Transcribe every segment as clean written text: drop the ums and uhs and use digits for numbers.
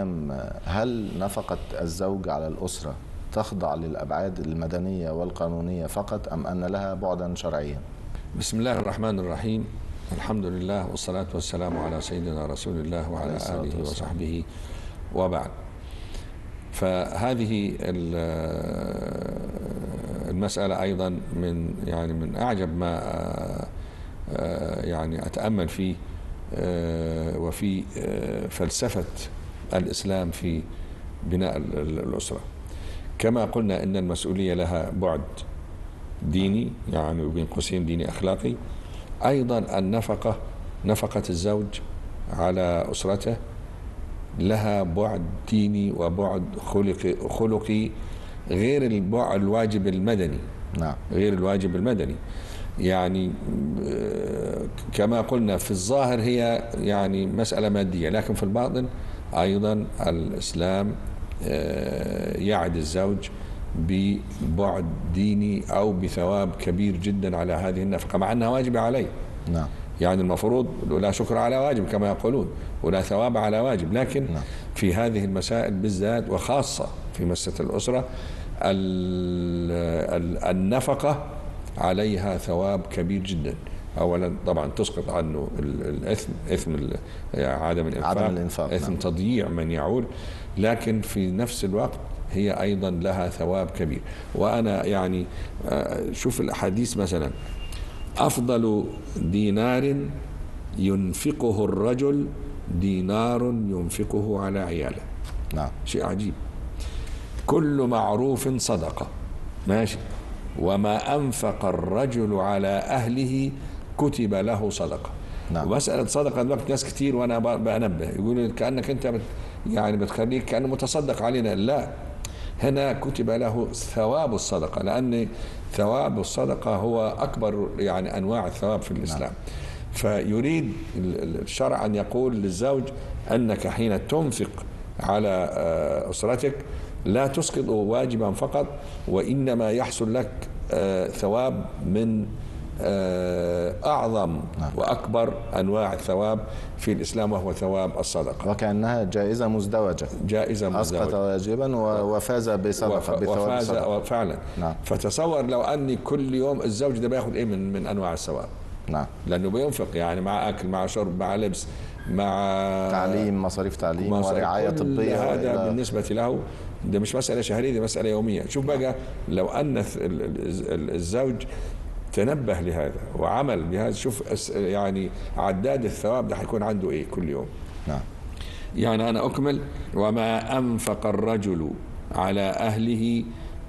الإسلام هل نفقة الزوج على الأسرة تخضع للأبعاد المدنية والقانونية فقط أم أن لها بعدا شرعيا؟ بسم الله الرحمن الرحيم. الحمد لله والصلاة والسلام على سيدنا رسول الله وعلى آله وصحبه وبعد. فهذه المسألة أيضا من أعجب ما أتأمل فيه وفي فلسفة الإسلام في بناء الأسرة. كما قلنا إن المسؤولية لها بعد ديني، يعني وبين قوسين ديني أخلاقي، أيضا نفقة الزوج على أسرته لها بعد ديني وبعد خلقي غير الواجب المدني. نعم. غير الواجب المدني. يعني كما قلنا في الظاهر هي يعني مسألة مادية، لكن في الباطن أيضا الإسلام يعد الزوج ببعد ديني أو بثواب كبير جدا على هذه النفقة، مع أنها واجبة عليه. نعم. يعني المفروض لا شكر على واجب كما يقولون ولا ثواب على واجب، لكن نعم. في هذه المسائل بالذات وخاصة في مسألة الأسرة النفقة عليها ثواب كبير جدا. أولا طبعا تسقط عنه إثم عدم الإنفاق، إثم نعم. تضييع من يعول، لكن في نفس الوقت هي أيضا لها ثواب كبير. وأنا يعني شوف الأحاديث مثلا: أفضل دينار ينفقه الرجل دينار ينفقه على عياله. نعم. شيء عجيب. كل معروف صدقة، ماشي، وما أنفق الرجل على أهله كتب له صدقة. نعم. ومسألة صدقة الوقت ناس كتير وأنا بنبه يقولوا كأنك أنت بتخليك كأنه متصدق علينا. لا، هنا كتب له ثواب الصدقة، لأن ثواب الصدقة هو أكبر أنواع الثواب في الإسلام. نعم. فيريد الشرع أن يقول للزوج أنك حين تنفق على أسرتك لا تسقط واجبا فقط، وإنما يحصل لك ثواب من أعظم وأكبر أنواع الثواب في الإسلام، وهو ثواب الصدقة. وكأنها جائزة مزدوجة. أسقط واجبا وفاز بصدقة بثواب الصدقة فعلا. نعم. فتصور لو أني كل يوم الزوج ده بياخد إيه من أنواع الثواب. نعم. لأنه بينفق مع أكل، مع شرب، مع لبس، مع تعليم، مصاريف تعليم ورعاية طبية. هذا بالنسبة له ده مش مسألة شهرية، دي مسألة يومية. شوف بقى لو أن الزوج تنبه لهذا وعمل بهذا، شوف عداد الثواب ده حيكون عنده إيه كل يوم. نعم. أنا أكمل: وما أنفق الرجل على أهله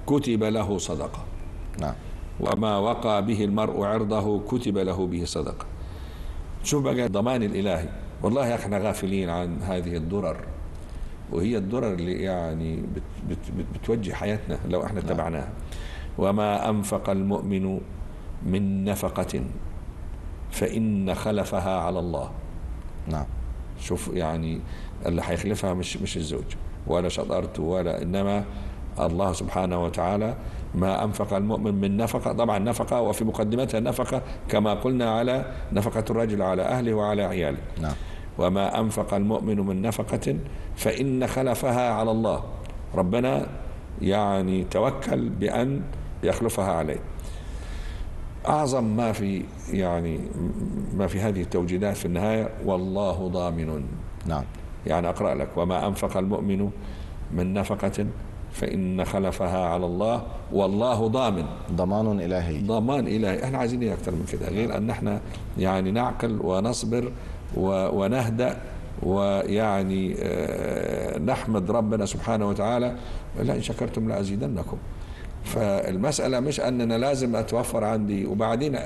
كتب له صدقة. نعم. وما وقى به المرء عرضه كتب له به صدقة. شوف بقى الضمان الإلهي. والله احنا غافلين عن هذه الضرر، وهي الضرر اللي بتوجه حياتنا لو احنا اتبعناها. وما أنفق المؤمن من نفقة فإن خلفها على الله. نعم. شوف اللي حيخلفها مش الزوج ولا شطارته ولا، إنما الله سبحانه وتعالى. ما أنفق المؤمن من نفقة، طبعا نفقة وفي مقدمتها نفقة كما قلنا على نفقة الرجل على أهله وعلى عياله. نعم. وما أنفق المؤمن من نفقة فإن خلفها على الله. ربنا توكل بأن يخلفها عليه. أعظم ما في ما في هذه التوجيهات في النهاية: والله ضامن. نعم. أقرأ لك: وما أنفق المؤمن من نفقة فإن خلفها على الله والله ضامن. ضمان إلهي. ضمان إلهي. احنا عايزين ايه أكثر من كده، غير أن احنا نعقل ونصبر ونهدأ نحمد ربنا سبحانه وتعالى: لئن شكرتم لأزيدنكم. فالمسألة مش أننا لازم أتوفر عندي، وبعدين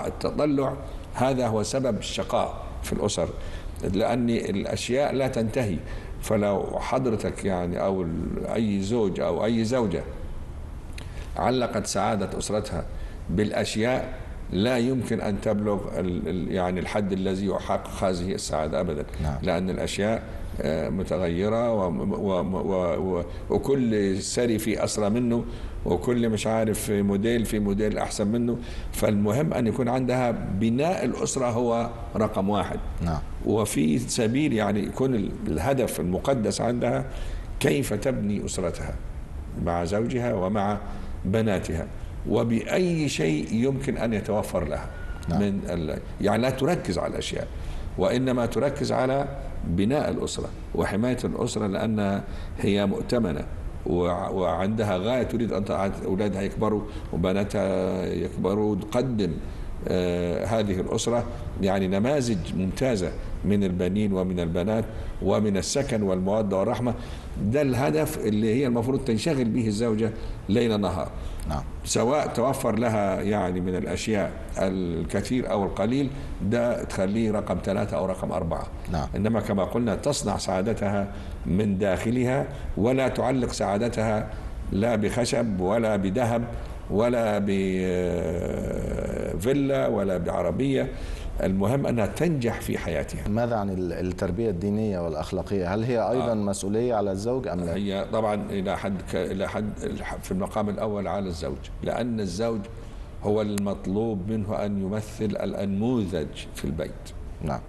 التطلع هذا هو سبب الشقاء في الأسر، لأن الأشياء لا تنتهي. فلو حضرتك أو أي زوج أو أي زوجة علقت سعادة أسرتها بالأشياء لا يمكن أن تبلغ الحد الذي يحقق هذه السعادة أبدا. نعم. لأن الأشياء متغيرة وكل سري في أسرى منه، وكل مش عارف في موديل أحسن منه. فالمهم أن يكون عندها بناء الأسرة هو رقم واحد. نعم. وفي سبيل يعني يكون الهدف المقدس عندها كيف تبني أسرتها مع زوجها ومع بناتها، وبأي شيء يمكن أن يتوفر لها. نعم. يعني لا تركز على الأشياء، وإنما تركز على بناء الأسرة وحماية الأسرة، لأنها هي مؤتمنة وعندها غاية تريد أن أولادها يكبروا وبناتها يكبروا. تقدم هذه الأسرة يعني نماذج ممتازة من البنين ومن البنات ومن السكن والمودة والرحمة. ده الهدف اللي هي المفروض تنشغل به الزوجة ليل نهار. نعم. سواء توفر لها يعني من الأشياء الكثير أو القليل، ده تخليه رقم 3 أو رقم 4. نعم. إنما كما قلنا تصنع سعادتها من داخلها، ولا تعلق سعادتها لا بخشب ولا بذهب ولا بفيلا ولا بعربية. المهم أنها تنجح في حياتها. ماذا عن التربية الدينية والأخلاقية؟ هل هي أيضا مسؤولية على الزوج أم لا؟ هي طبعا إلى حد في المقام الأول على الزوج، لأن الزوج هو المطلوب منه أن يمثل النموذج في البيت. نعم.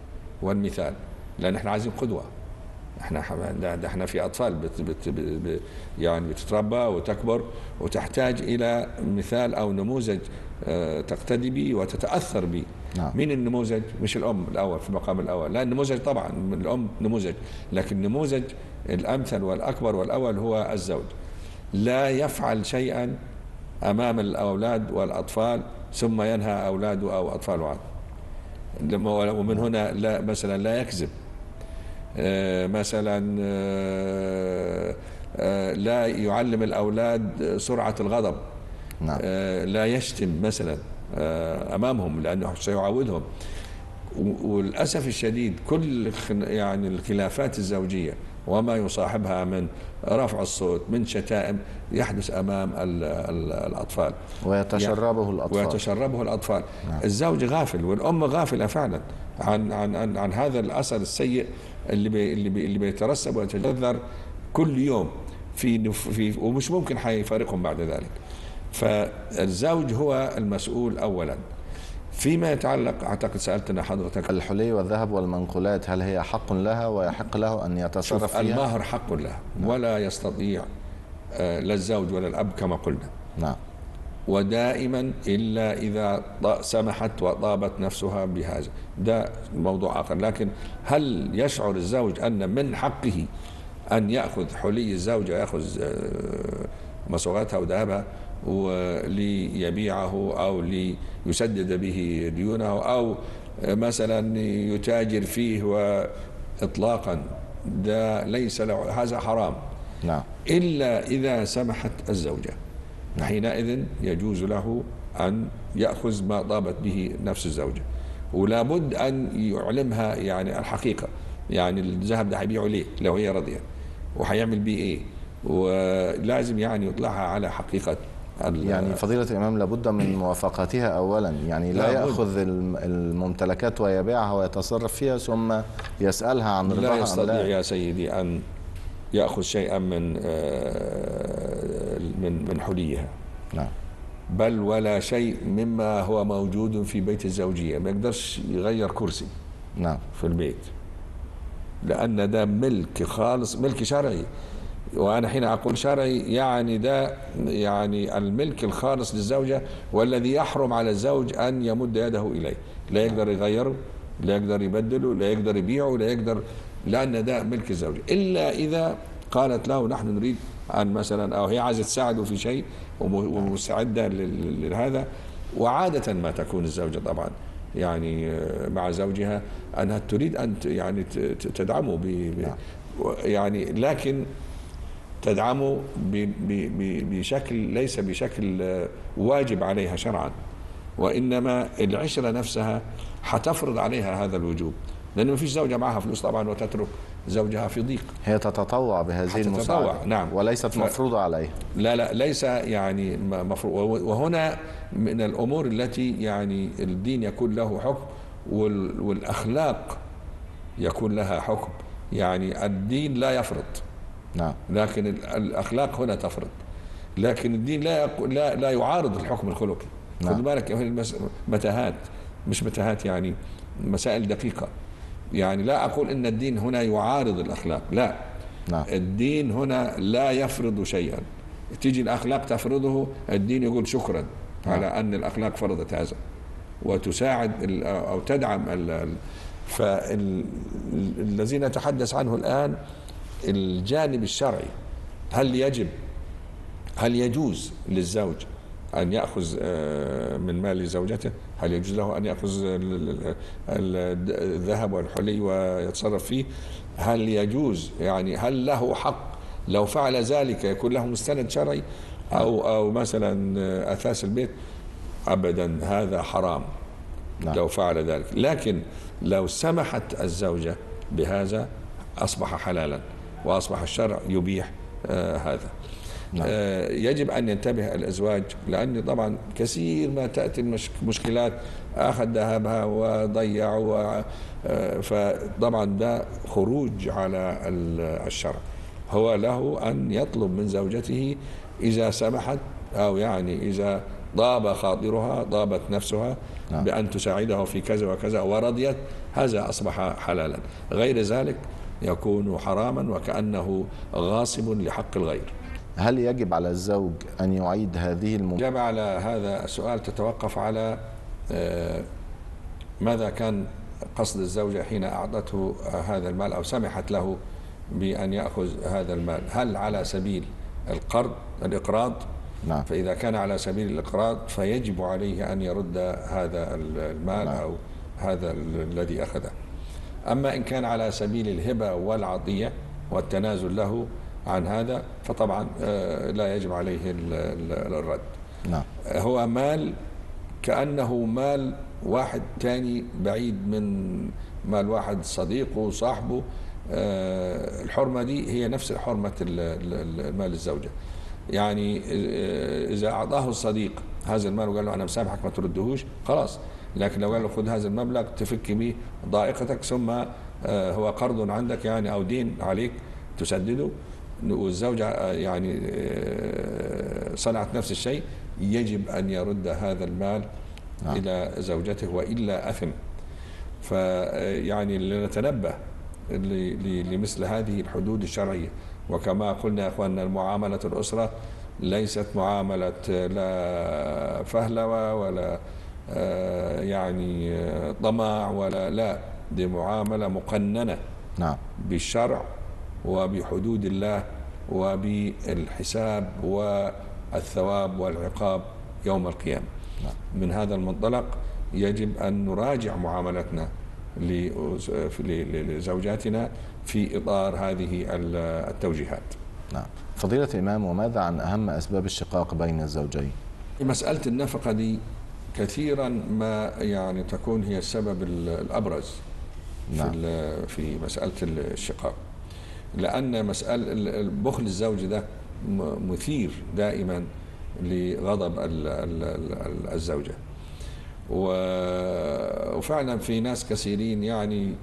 والمثال، لأن احنا عايزين قدوة. احنا في أطفال يعني بتتربى وتكبر وتحتاج إلى مثال أو نموذج تقتدي به وتتأثر به. نعم. مين النموذج؟ مش الأم الأول في المقام الأول، لا، النموذج طبعا من الأم نموذج، لكن النموذج الأمثل والأكبر والأول هو الزوج. لا يفعل شيئا أمام الأولاد والأطفال ثم ينهى أولاده أو أطفاله عنه. ومن هنا لا مثلا لا يكذب، مثلا لا يعلم الأولاد سرعة الغضب. نعم. لا يشتم مثلا أمامهم لأنه سيعودهم. وللأسف الشديد كل يعني الخلافات الزوجية وما يصاحبها من رفع الصوت من شتائم يحدث أمام الأطفال، ويتشربه الأطفال. نعم. الزوج غافل والأم غافلة فعلا عن هذا الأثر السيء اللي بيترسب ويتجذر كل يوم في ومش ممكن حيفارقهم بعد ذلك. فالزوج هو المسؤول أولا. فيما يتعلق، أعتقد سألتنا حضرتك، الحلي والذهب والمنقولات، هل هي حق لها ويحق له أن يتصرف فيها؟ المهر حق له. نعم. ولا يستطيع لا الزوج ولا الأب كما قلنا. نعم. ودائما إلا إذا سمحت وطابت نفسها بهذا، ده موضوع آخر. لكن هل يشعر الزوج أن من حقه أن يأخذ حلي الزوجة، يأخذ مصروفاتها وذهبها وليبيعه أو ليسدد به ديونه أو مثلا يتاجر فيه وإطلاقا؟ ده ليس له، هذا حرام. نعم. إلا إذا سمحت الزوجة، حينئذ يجوز له أن يأخذ ما طابت به نفس الزوجة. ولا بد أن يعلمها يعني الحقيقة، يعني الذهب ده هيبيعه ليه لو هي راضية، وهيعمل بيه إيه، ولازم يعني يطلعها على حقيقة. يعني فضيلة الإمام لابد من موافقتها أولا، يعني لا يأخذ الممتلكات ويبيعها ويتصرف فيها ثم يسألها عن رضاها. لا يستطيع يا سيدي أن يأخذ شيئا من حليها. نعم. بل ولا شيء مما هو موجود في بيت الزوجية. ما يقدرش يغير كرسي. نعم. في البيت، لأن ده ملك خالص، ملك شرعي. وأنا حين أقول شرعي يعني ده يعني الملك الخالص للزوجة، والذي يحرم على الزوج أن يمد يده إليه. لا يقدر يغيره، لا يقدر يبدله، لا يقدر يبيعه، لا يقدر، لأن ده ملك الزوجة. إلا إذا قالت له نحن نريد أن مثلا، أو هي عايزة تساعده في شيء ومستعدة لهذا. وعادة ما تكون الزوجة طبعا يعني مع زوجها أنها تريد أن يعني تدعمه يعني، لكن تدعمه بشكل ليس بشكل واجب عليها شرعا، وإنما العشرة نفسها حتفرض عليها هذا الوجوب، لأن ما فيش زوجة معها فلوس طبعا وتترك زوجها في ضيق. هي تتطوع بهذه المساعدة. نعم. وليست مفروضة عليها. لا ليس يعني مفروض. وهنا من الأمور التي يعني الدين يكون له حكم والأخلاق يكون لها حكم. يعني الدين لا يفرض، نعم، لكن الأخلاق هنا تفرض. لكن الدين لا يعارض الحكم الخلقي. نعم. خذ بالك متاهات، مش متاهات، يعني مسائل دقيقة. يعني لا أقول إن الدين هنا يعارض الأخلاق، لا. نعم. الدين هنا لا يفرض شيئا. تيجي الأخلاق تفرضه، الدين يقول شكرا على أن الأخلاق فرضت هذا، وتساعد أو تدعم فالذي نتحدث عنه الآن الجانب الشرعي. هل يجوز للزوج أن يأخذ من مال زوجته؟ هل يجوز له أن يأخذ الذهب والحلي ويتصرف فيه؟ هل يجوز، يعني هل له حق لو فعل ذلك يكون له مستند شرعي أو مثلا أثاث البيت؟ أبدا، هذا حرام. نعم. لو فعل ذلك، لكن لو سمحت الزوجة بهذا أصبح حلالا، وأصبح الشرع يبيح هذا. نعم. يجب أن ينتبه الأزواج، لأن طبعا كثير ما تأتي المشكلات، أخذ ذهبها وضيع فطبعا ده خروج على الشرع. هو له أن يطلب من زوجته إذا سمحت، أو يعني إذا ضاب خاطرها، ضابت نفسها بأن تساعده في كذا وكذا ورضيت، هذا أصبح حلالا. غير ذلك يكون حراما وكأنه غاصب لحق الغير. هل يجب على الزوج أن يعيد هذه الإجابة على هذا السؤال تتوقف على ماذا كان قصد الزوجة حين أعطته هذا المال أو سمحت له بأن يأخذ هذا المال. هل على سبيل الإقراض؟ نعم. فإذا كان على سبيل الإقراض فيجب عليه أن يرد هذا المال. نعم. أو هذا الذي أخذه. أما إن كان على سبيل الهبة والعطية والتنازل له عن هذا فطبعا لا يجب عليه الرد. نعم. هو مال كأنه مال واحد تاني بعيد من مال واحد صديقه وصاحبه. الحرمة دي هي نفس حرمة المال الزوجة. يعني إذا أعطاه الصديق هذا المال وقال له أنا مسامحك ما تردهوش، خلاص. لكن لو قال له خذ هذا المبلغ تفك به ضائقتك، ثم هو قرض عندك يعني أو دين عليك تسدده، والزوجة يعني صنعت نفس الشيء، يجب أن يرد هذا المال إلى زوجته وإلا أثم. فيعني لنتنبه لمثل هذه الحدود الشرعية. وكما قلنا يا أخواننا، المعاملة الأسرة ليست معاملة لا فهلوة ولا يعني طمع لا، دي معاملة مقننة. نعم. بالشرع وبحدود الله وبالحساب والثواب والعقاب يوم القيامة. نعم. من هذا المنطلق يجب أن نراجع معاملتنا لزوجاتنا في إطار هذه التوجيهات. نعم. فضيلة الإمام، وماذا عن أهم أسباب الشقاق بين الزوجين؟ مسألة النفقة دي كثيرا ما يعني تكون هي السبب الأبرز. نعم. في مسألة الشقاق، لأن مسألة بخل الزوج ده مثير دائما لغضب الزوجة. وفعلا في ناس كثيرين يعني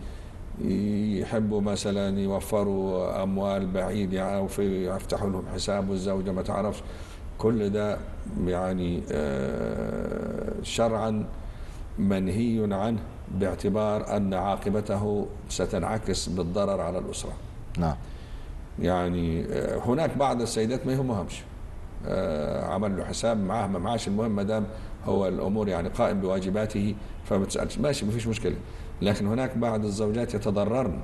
يحبوا مثلا يوفروا أموال بعيد أو يفتحوا لهم حساب والزوجة ما تعرفش. كل ده يعني شرعا منهي عنه، باعتبار أن عاقبته ستنعكس بالضرر على الأسرة. نعم. يعني هناك بعض السيدات ما يهمهمش، عمل له حساب معاه ما معاش، المهم ما دام هو الأمور يعني قائم بواجباته فما تسألش، ماشي ما فيش مشكلة. لكن هناك بعض الزوجات يتضررن،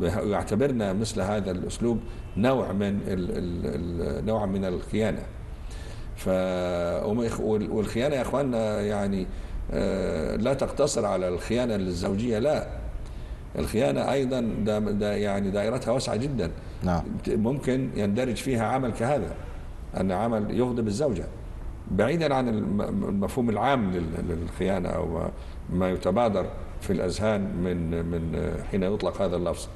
يعتبرنا مثل هذا الأسلوب نوع من الخيانة. والخيانة يا أخواننا يعني لا تقتصر على الخيانة للزوجية، لا، الخيانة أيضا دا يعني دائرتها واسعة جدا. نعم. ممكن يندرج فيها عمل كهذا، أن عمل يغضب الزوجة بعيدا عن المفهوم العام للخيانة أو ما يتبادر في الأذهان من حين يطلق هذا اللفظ.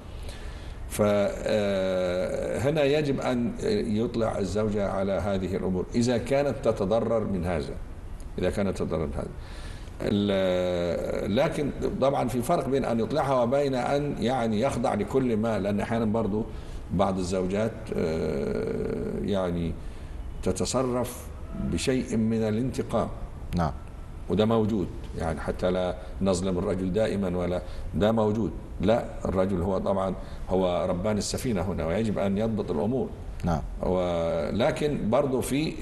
فهنا يجب أن يطلع الزوجة على هذه الأمور إذا كانت تتضرر من هذا. لكن طبعا في فرق بين أن يطلعها وبين أن يعني يخضع لكل ما، لأن أحيانا برضو بعض الزوجات يعني تتصرف بشيء من الانتقام. نعم. وده موجود، يعني حتى لا نظلم الرجل دائما، ولا ده موجود. لا، الرجل هو طبعا هو ربان السفينة هنا، ويجب أن يضبط الأمور. نعم. لكن برضو في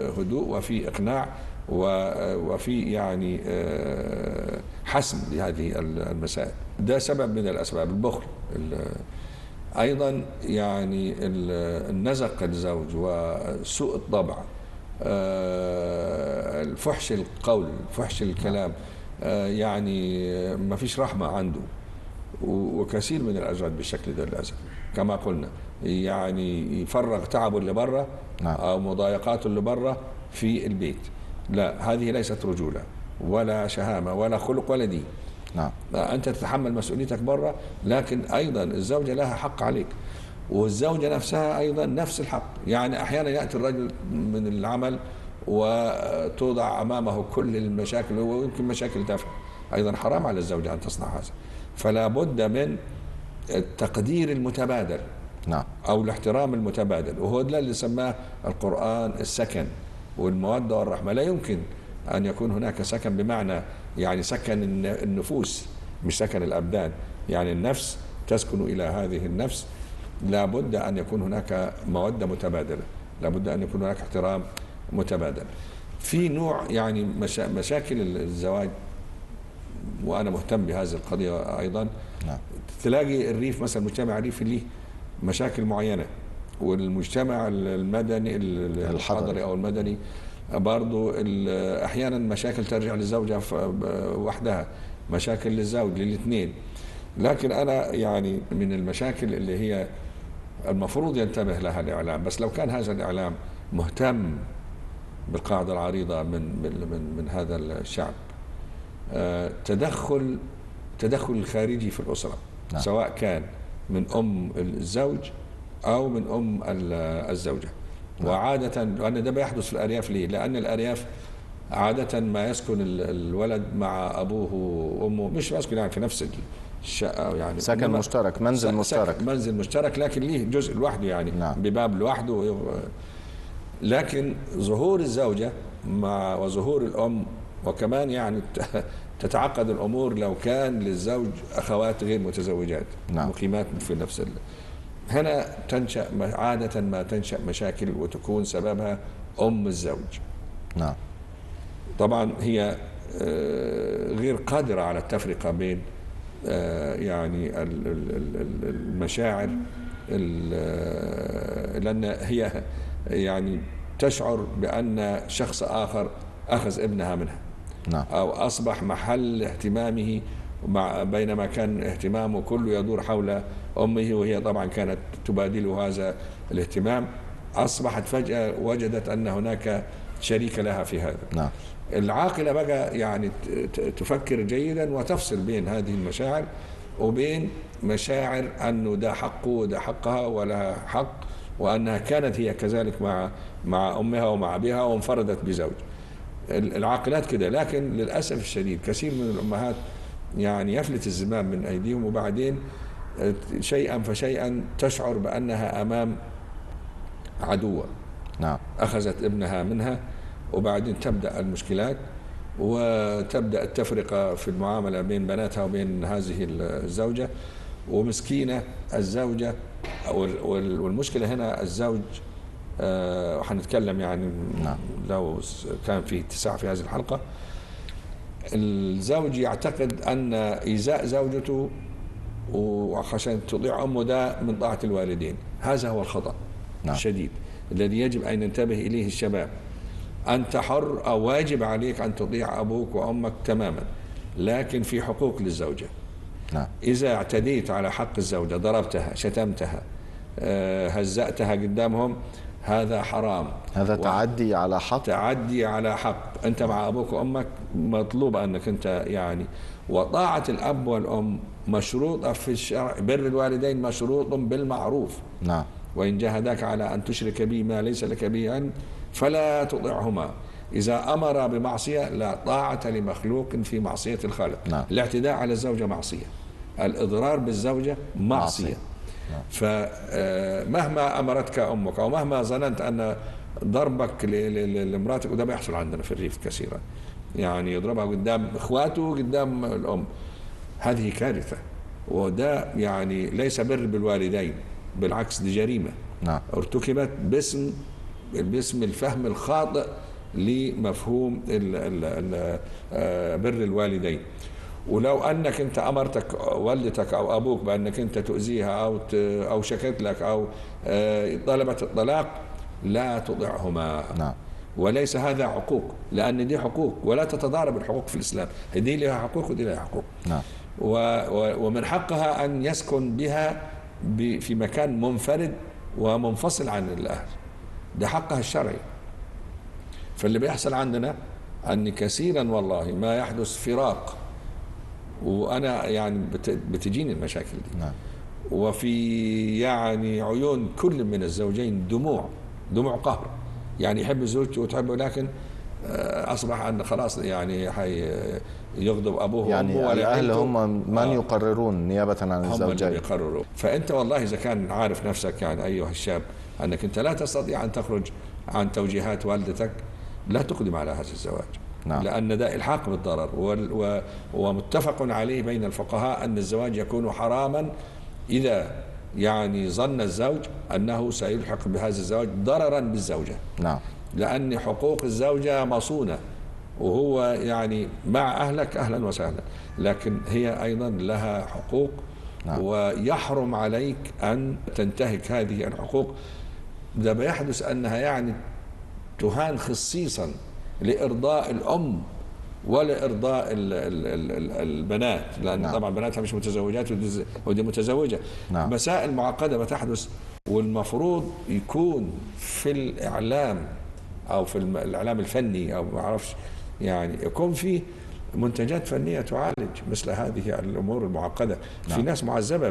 هدوء وفي إقناع وفي يعني حسم لهذه المسائل. ده سبب من الأسباب. البخل أيضا، يعني النزق الزوج وسوء الطبع، الفحش القول، فحش الكلام، يعني ما فيش رحمة عنده. وكثير من الأزواج بالشكل ده للأسف كما قلنا، يعني يفرغ تعبه اللي بره أو مضايقاته اللي بره في البيت. لا، هذه ليست رجولة ولا شهامة ولا خلق ولا دين. نعم. أنت تتحمل مسؤوليتك بره، لكن أيضا الزوجة لها حق عليك، والزوجة نفسها أيضا نفس الحق. يعني أحيانا يأتي الرجل من العمل وتوضع أمامه كل المشاكل، ويمكن مشاكل تافهة، أيضا حرام على الزوجة أن تصنع هذا. فلا بد من التقدير المتبادل. نعم. أو الاحترام المتبادل، وهو ده اللي سماه القرآن السكن والمودة والرحمة. لا يمكن أن يكون هناك سكن بمعنى يعني سكن النفوس، مش سكن الأبدان. يعني النفس تسكن إلى هذه النفس، لا بد أن يكون هناك مودة متبادلة، لا بد أن يكون هناك احترام متبادل. في نوع يعني مشاكل الزواج، وأنا مهتم بهذه القضية أيضا. نعم. تلاقي الريف مثلا، مجتمع الريف ليه مشاكل معينة، والمجتمع المدني الحضري أو المدني برضو أحيانا مشاكل ترجع للزوجة وحدها، مشاكل للزوج، للاثنين. لكن أنا يعني من المشاكل اللي هي المفروض ينتبه لها الإعلام، بس لو كان هذا الإعلام مهتم بالقاعدة العريضة من هذا الشعب، تدخل الخارجي في الأسرة. نعم. سواء كان من أم الزوج أو من أم الزوجة. نعم. وعادة، لأن ده بيحدث في الأرياف. ليه؟ لأن الأرياف عادة ما يسكن الولد مع أبوه وأمه، مش يسكن يعني في نفس الشقة، يعني سكن مشترك، منزل مشترك، منزل مشترك، لكن ليه جزء لوحده، يعني نعم. بباب لوحده. لكن ظهور الزوجة وظهور الأم، وكمان يعني تتعقد الأمور لو كان للزوج أخوات غير متزوجات. نعم. مقيمات في نفس هنا تنشأ عادة ما تنشأ مشاكل، وتكون سببها أم الزوج. نعم. طبعا هي غير قادرة على التفرقة بين يعني المشاعر، لأن هي يعني تشعر بأن شخص آخر أخذ ابنها منها. نعم. أو أصبح محل اهتمامه، بينما كان اهتمامه كله يدور حول أمه، وهي طبعا كانت تبادله هذا الاهتمام. أصبحت فجأة وجدت أن هناك شريك لها في هذا. نعم. العاقلة بقى يعني تفكر جيدا وتفصل بين هذه المشاعر وبين مشاعر أنه ده حقه وده حقها ولها حق، وأنها كانت هي كذلك مع أمها ومع أبيها وانفردت بزوج. العاقلات كده. لكن للأسف الشديد كثير من الأمهات يعني يفلت الزمام من أيديهم، وبعدين شيئا فشيئا تشعر بأنها أمام عدوة. نعم. أخذت ابنها منها، وبعدين تبدأ المشكلات، وتبدأ التفرقة في المعاملة بين بناتها وبين هذه الزوجة. ومسكينة الزوجة، والمشكلة هنا الزوج، وحنتكلم يعني نعم. لو كان في اتساع في هذه الحلقة. الزوج يعتقد أن إيذاء زوجته وعشان تطيع أمه ده من طاعة الوالدين. هذا هو الخطأ. نعم. الشديد الذي يجب أن ينتبه إليه الشباب. أنت حر، أو واجب عليك أن تطيع أبوك وأمك تماما، لكن في حقوق للزوجة. نعم. إذا اعتديت على حق الزوجة، ضربتها، شتمتها، هزأتها قدامهم، هذا حرام. هذا تعدي على حق. تعدي على حق. أنت مع أبوك وأمك مطلوب أنك أنت يعني. وطاعة الأب والأم مشروطة في الشرع. بر الوالدين مشروط بالمعروف. نعم. وإن جاهداك على أن تشرك بي ما ليس لك به علم فلا تطعهما. إذا أمر بمعصية لا طاعة لمخلوق في معصية الخالق. نعم. الاعتداء على الزوجة معصية، الإضرار بالزوجة معصية. فمهما أمرتك أمك أو مهما ظننت أن ضربك لامرأتك، وده بيحصل عندنا في الريف كثيرا، يعني يضربها قدام إخواته قدام الأم، هذه كارثة، وده يعني ليس بر بالوالدين، بالعكس دي جريمة. نعم. ارتكبت باسم الفهم الخاطئ لمفهوم بر الوالدين. ولو أنك أنت أمرتك والدتك أو أبوك بأنك أنت تؤذيها أو شكت لك أو طلبت الطلاق، لا تطعهما. نعم. وليس هذا عقوق، لأن دي حقوق ولا تتضارب الحقوق في الإسلام، دي لها حقوق ودي لها حقوق. نعم. ومن حقها أن يسكن بها في مكان منفرد ومنفصل عن الأهل، ده حقها الشرعي. فاللي بيحصل عندنا أن كثيرا والله ما يحدث فراق، وأنا يعني بتجيني المشاكل دي. نعم. وفي يعني عيون كل من الزوجين دموع قهر، يعني يحب زوجته وتحبه، لكن أصبح أن خلاص يعني يغضب أبوه يعني وأمه، الأهل هم من يقررون نيابة عن الزوجين. هم اللي يقرروا. فأنت والله إذا كان عارف نفسك يعني أيها الشاب أنك أنت لا تستطيع أن تخرج عن توجيهات والدتك، لا تقدم على هذا الزواج. نعم. لأن ده إلحاق بالضرر، ومتفق عليه بين الفقهاء أن الزواج يكون حراما إذا يعني ظن الزوج أنه سيلحق بهذا الزواج ضررا بالزوجة. نعم. لأن حقوق الزوجة مصونة، وهو يعني مع أهلك أهلا وسهلا، لكن هي أيضا لها حقوق. نعم. ويحرم عليك أن تنتهك هذه الحقوق. ده بيحدث أنها يعني تهان خصيصا لإرضاء الأم ولإرضاء البنات، لأن نعم. طبعا بناتها مش متزوجات ودي متزوجة. نعم. مسائل معقدة بتحدث، والمفروض يكون في الإعلام أو في الإعلام الفني أو ما أعرفش، يعني يكون في منتجات فنية تعالج مثل هذه الأمور المعقدة. نعم. في ناس معذبة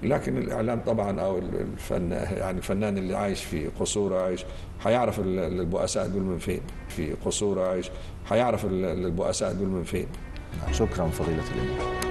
لكن الإعلام طبعا أو الفن، يعني الفنان اللي عايش في قصور عايش هيعرف البؤساء دول من فين، في قصور عايش هيعرف البؤساء دول من فين. شكرا فضيلة الإمام.